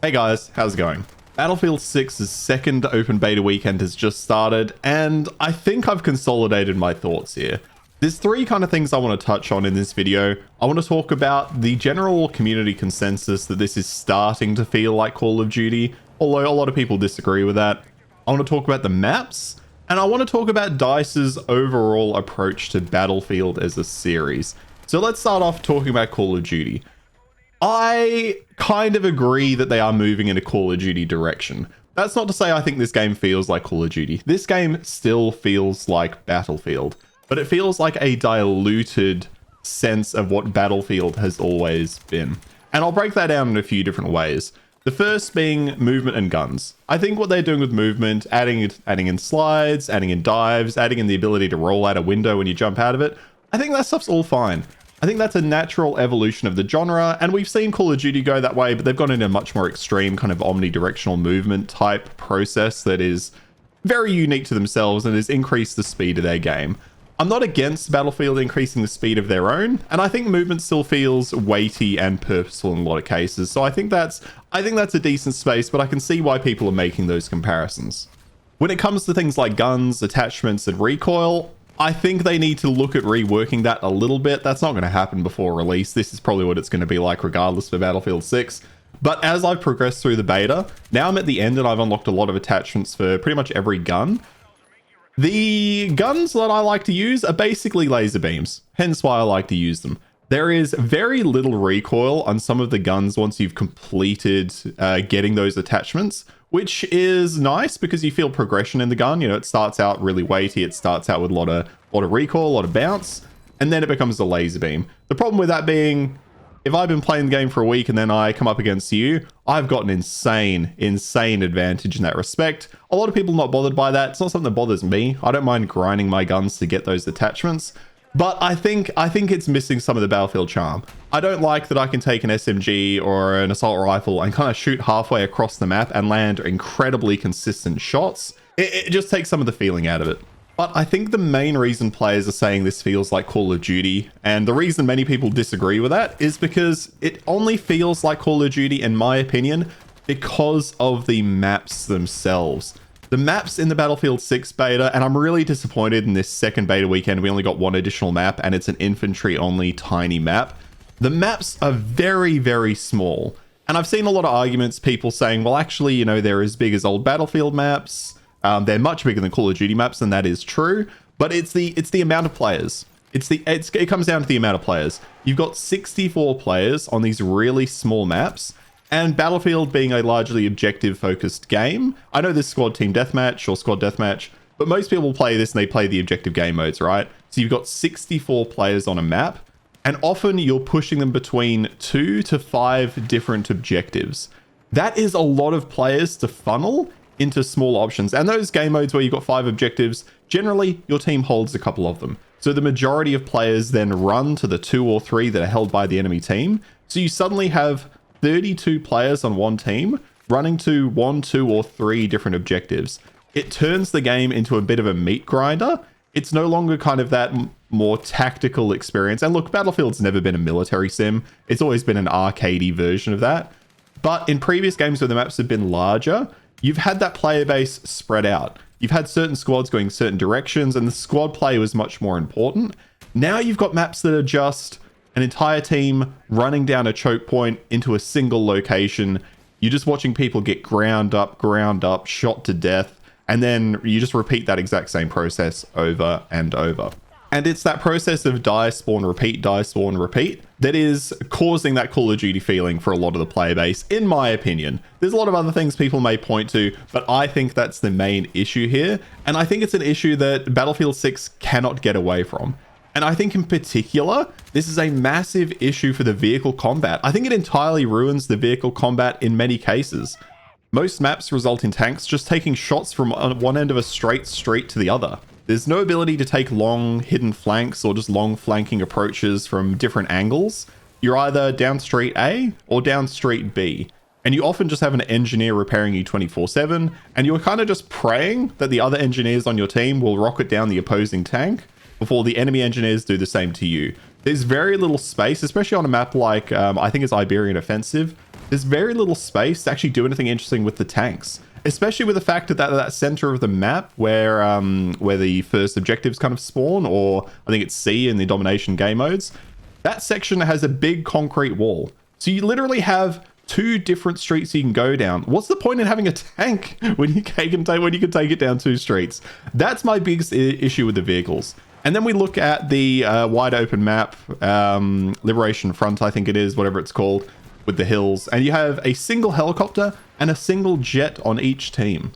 Hey guys, how's it going? Battlefield 6's second open beta weekend has just started, and I think I've consolidated my thoughts here. There's three kind of things I want to touch on in this video. I want to talk about the general community consensus that this is starting to feel like Call of Duty, although a lot of people disagree with that. I want to talk about the maps, and I want to talk about DICE's overall approach to Battlefield as a series. So let's start off talking about Call of Duty. I kind of agree that they are moving in a Call of Duty direction. That's not to say I think this game feels like Call of Duty. This game still feels like Battlefield, but it feels like a diluted sense of what Battlefield has always been. And I'll break that down in a few different ways. The first being movement and guns. I think what they're doing with movement, adding in slides, adding in dives, adding in the ability to roll out a window when you jump out of it, I think that stuff's all fine. I think that's a natural evolution of the genre, and we've seen Call of Duty go that way, but they've gone in a much more extreme kind of omnidirectional movement type process that is very unique to themselves and has increased the speed of their game. I'm not against Battlefield increasing the speed of their own, and I think movement still feels weighty and purposeful in a lot of cases, so I think that's a decent space, but I can see why people are making those comparisons. When it comes to things like guns, attachments, and recoil, I think they need to look at reworking that a little bit. That's not going to happen before release. This is probably what it's going to be like regardless for Battlefield 6. But as I've progressed through the beta, now I'm at the end and I've unlocked a lot of attachments for pretty much every gun. The guns that I like to use are basically laser beams, hence why I like to use them. There is very little recoil on some of the guns once you've completed getting those attachments, which is nice because you feel progression in the gun. You know, it starts out really weighty. It starts out with a lot of recoil, a lot of bounce, and then it becomes a laser beam. The problem with that being, if I've been playing the game for a week and then I come up against you, I've got an insane advantage in that respect. A lot of people are not bothered by that. It's not something that bothers me. I don't mind grinding my guns to get those attachments. But I think it's missing some of the Battlefield charm. I don't like that I can take an SMG or an assault rifle and kind of shoot halfway across the map and land incredibly consistent shots. It just takes some of the feeling out of it. But I think the main reason players are saying this feels like Call of Duty, and the reason many people disagree with that, is because it only feels like Call of Duty, in my opinion, because of the maps themselves. The maps in the Battlefield 6 beta, and I'm really disappointed in this second beta weekend, we only got one additional map, and it's an infantry-only tiny map. The maps are very, very small. And I've seen a lot of arguments, people saying, well, actually, you know, they're as big as old Battlefield maps. They're much bigger than Call of Duty maps, and that is true. But it's the amount of players. It comes down to the amount of players. You've got 64 players on these really small maps. And Battlefield being a largely objective-focused game, I know there's squad team deathmatch or squad deathmatch, but most people play this and they play the objective game modes, right? So you've got 64 players on a map, and often you're pushing them between 2 to 5 different objectives. That is a lot of players to funnel into small options. And those game modes where you've got 5 objectives, generally your team holds a couple of them. So the majority of players then run to the 2 or 3 that are held by the enemy team. So you suddenly have 32 players on one team running to 1, 2, or 3 different objectives. It turns the game into a bit of a meat grinder. It's no longer kind of that more tactical experience. And look, Battlefield's never been a military sim. It's always been an arcadey version of that. But in previous games where the maps have been larger, you've had that player base spread out. You've had certain squads going certain directions, and the squad play was much more important. Now you've got maps that are just an entire team running down a choke point into a single location. You're just watching people get ground up, shot to death, and then you just repeat that exact same process over and over. And it's that process of die, spawn, repeat that is causing that Call of Duty feeling for a lot of the player base, in my opinion. There's a lot of other things people may point to, but I think that's the main issue here. And I think it's an issue that Battlefield 6 cannot get away from. And I think in particular, this is a massive issue for the vehicle combat. I think it entirely ruins the vehicle combat in many cases. Most maps result in tanks just taking shots from one end of a straight street to the other. There's no ability to take long hidden flanks or just long flanking approaches from different angles. You're either down street A or down street B. And you often just have an engineer repairing you 24/7, and you're kind of just praying that the other engineers on your team will rocket down the opposing tank before the enemy engineers do the same to you. There's very little space, especially on a map like, I think it's Iberian Offensive, there's very little space to actually do anything interesting with the tanks, especially with the fact that that center of the map where the first objectives kind of spawn, or I think it's C in the domination game modes, that section has a big concrete wall. So you literally have 2 different streets you can go down. What's the point in having a tank when you can take it down 2 streets? That's my biggest issue with the vehicles. And then we look at the wide open map, Liberation Front, I think it is, whatever it's called, with the hills. And you have a single helicopter and a single jet on each team.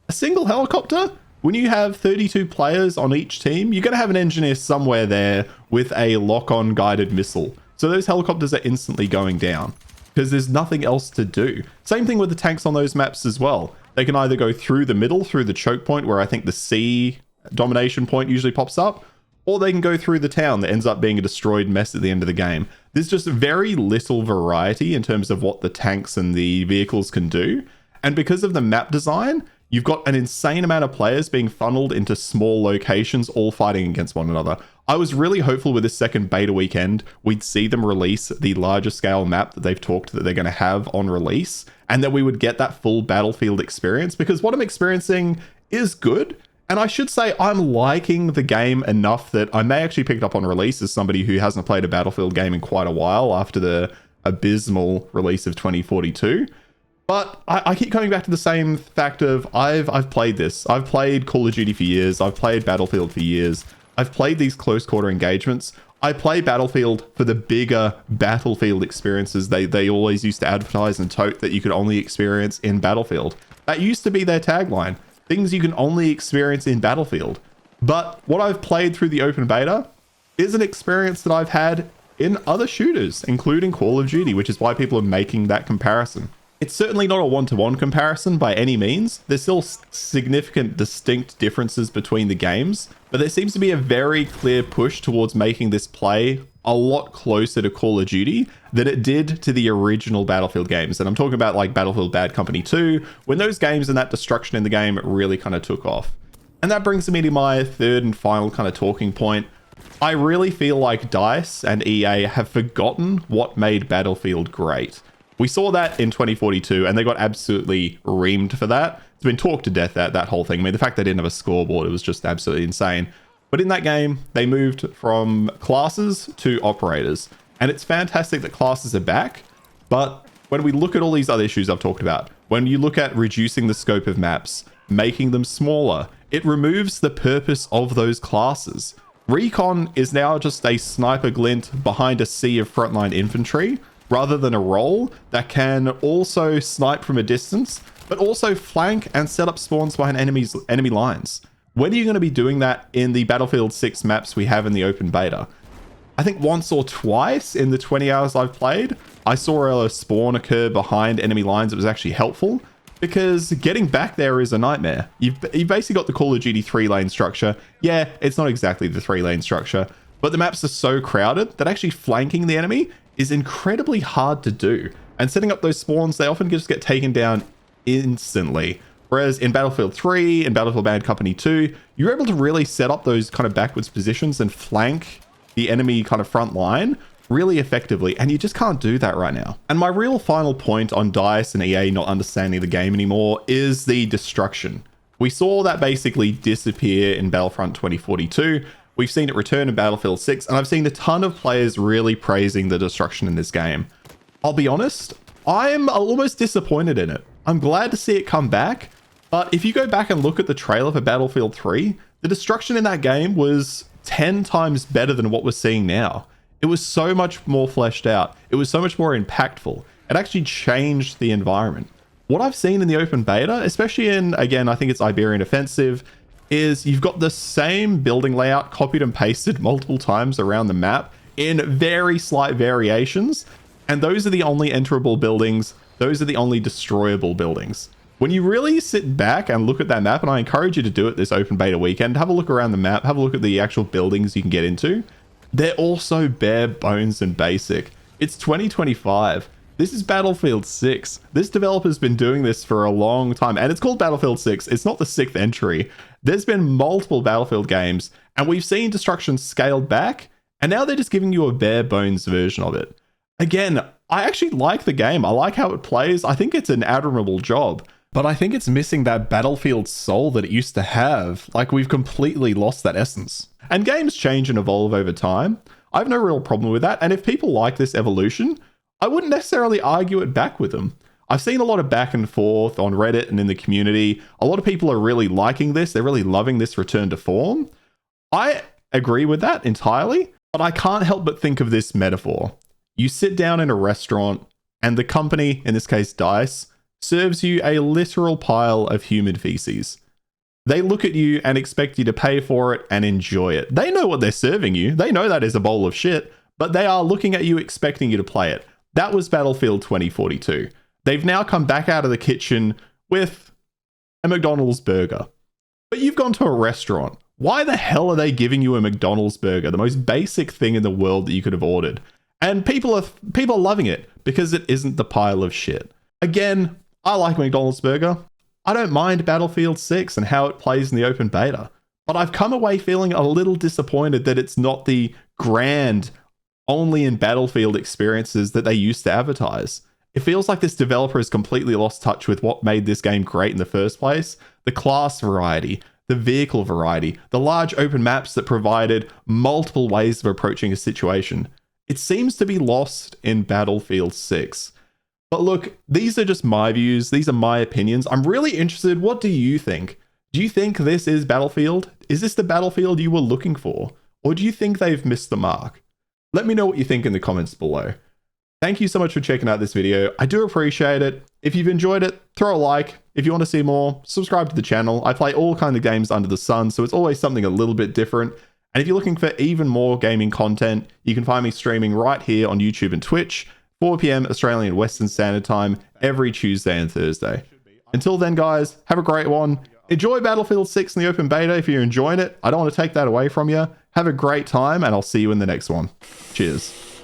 A single helicopter? When you have 32 players on each team, you're going to have an engineer somewhere there with a lock-on guided missile. So those helicopters are instantly going down because there's nothing else to do. Same thing with the tanks on those maps as well. They can either go through the middle, through the choke point, where I think the C domination point usually pops up, or they can go through the town that ends up being a destroyed mess at the end of the game. There's just very little variety in terms of what the tanks and the vehicles can do. And because of the map design, you've got an insane amount of players being funneled into small locations, all fighting against one another. I was really hopeful with this second beta weekend, we'd see them release the larger scale map that they've talked that they're going to have on release, and that we would get that full Battlefield experience, because what I'm experiencing is good. And I should say I'm liking the game enough that I may actually pick it up on release as somebody who hasn't played a Battlefield game in quite a while after the abysmal release of 2042. But I keep coming back to the same fact of I've played this. I've played Call of Duty for years. I've played Battlefield for years. I've played these close quarter engagements. I play Battlefield for the bigger Battlefield experiences they always used to advertise and tote that you could only experience in Battlefield. That used to be their tagline. Things you can only experience in Battlefield. But what I've played through the open beta is an experience that I've had in other shooters, including Call of Duty, which is why people are making that comparison. It's certainly not a one-to-one comparison by any means. There's still significant distinct differences between the games, but there seems to be a very clear push towards making this play a lot closer to Call of Duty than it did to the original Battlefield games. And I'm talking about like Battlefield Bad Company 2, when those games and that destruction in the game really kind of took off. And that brings me to my third and final kind of talking point. I really feel like DICE and EA have forgotten what made Battlefield great. We saw that in 2042, and they got absolutely reamed for that. It's been talked to death, that whole thing. I mean, the fact they didn't have a scoreboard, it was just absolutely insane. But in that game, they moved from classes to operators. And it's fantastic that classes are back. But when we look at all these other issues I've talked about, when you look at reducing the scope of maps, making them smaller, it removes the purpose of those classes. Recon is now just a sniper glint behind a sea of frontline infantry, rather than a role that can also snipe from a distance, but also flank and set up spawns behind enemy lines. When are you going to be doing that in the Battlefield 6 maps we have in the open beta? I think once or twice in the 20 hours I've played, I saw a spawn occur behind enemy lines. It was actually helpful, because getting back there is a nightmare. You've basically got the Call of Duty 3-lane structure. Yeah, it's not exactly the 3-lane structure, but the maps are so crowded that actually flanking the enemy is incredibly hard to do. And setting up those spawns, they often just get taken down instantly. Whereas in Battlefield 3 and Battlefield Bad Company 2, you're able to really set up those kind of backwards positions and flank the enemy kind of front line really effectively, and you just can't do that right now. And my real final point on DICE and EA not understanding the game anymore is the destruction. We saw that basically disappear in Battlefront 2042. We've seen it return in Battlefield 6, and I've seen a ton of players really praising the destruction in this game. I'll be honest, I'm almost disappointed in it. I'm glad to see it come back, but if you go back and look at the trailer for Battlefield 3, the destruction in that game was 10 times better than what we're seeing now. It was so much more fleshed out. It was so much more impactful. It actually changed the environment. What I've seen in the open beta, especially in, again, I think it's Iberian Offensive, is you've got the same building layout copied and pasted multiple times around the map in very slight variations. And those are the only enterable buildings. Those are the only destroyable buildings. When you really sit back and look at that map, and I encourage you to do it this open beta weekend, have a look around the map, have a look at the actual buildings you can get into. They're also bare bones and basic. It's 2025. This is Battlefield 6. This developer's been doing this for a long time, and it's called Battlefield 6. It's not the 6th entry. There's been multiple Battlefield games, and we've seen destruction scaled back, and now they're just giving you a bare bones version of it. Again, I actually like the game. I like how it plays. I think it's an admirable job. But I think it's missing that Battlefield soul that it used to have. Like, we've completely lost that essence. And games change and evolve over time. I have no real problem with that. And if people like this evolution, I wouldn't necessarily argue it back with them. I've seen a lot of back and forth on Reddit and in the community. A lot of people are really liking this. They're really loving this return to form. I agree with that entirely, but I can't help but think of this metaphor. You sit down in a restaurant and the company, in this case DICE, serves you a literal pile of human feces. They look at you and expect you to pay for it and enjoy it. They know what they're serving you. They know that is a bowl of shit, but they are looking at you expecting you to play it. That was Battlefield 2042. They've now come back out of the kitchen with a McDonald's burger. But you've gone to a restaurant. Why the hell are they giving you a McDonald's burger? The most basic thing in the world that you could have ordered. And people are loving it because it isn't the pile of shit. Again, I like McDonald's burger. I don't mind Battlefield 6 and how it plays in the open beta. But I've come away feeling a little disappointed that it's not the grand, only in Battlefield experiences that they used to advertise. It feels like this developer has completely lost touch with what made this game great in the first place. The class variety, the vehicle variety, the large open maps that provided multiple ways of approaching a situation. It seems to be lost in Battlefield 6. But look, these are just my views. These are my opinions. I'm really interested. What do you think? Do you think this is Battlefield? Is this the Battlefield you were looking for? Or do you think they've missed the mark? Let me know what you think in the comments below. Thank you so much for checking out this video. I do appreciate it. If you've enjoyed it, throw a like. If you want to see more, subscribe to the channel. I play all kinds of games under the sun, so it's always something a little bit different. And if you're looking for even more gaming content, you can find me streaming right here on YouTube and Twitch, 4 PM Australian Western Standard Time, every Tuesday and Thursday. Until then, guys, have a great one. Enjoy Battlefield 6 in the open beta if you're enjoying it. I don't want to take that away from you. Have a great time, and I'll see you in the next one. Cheers.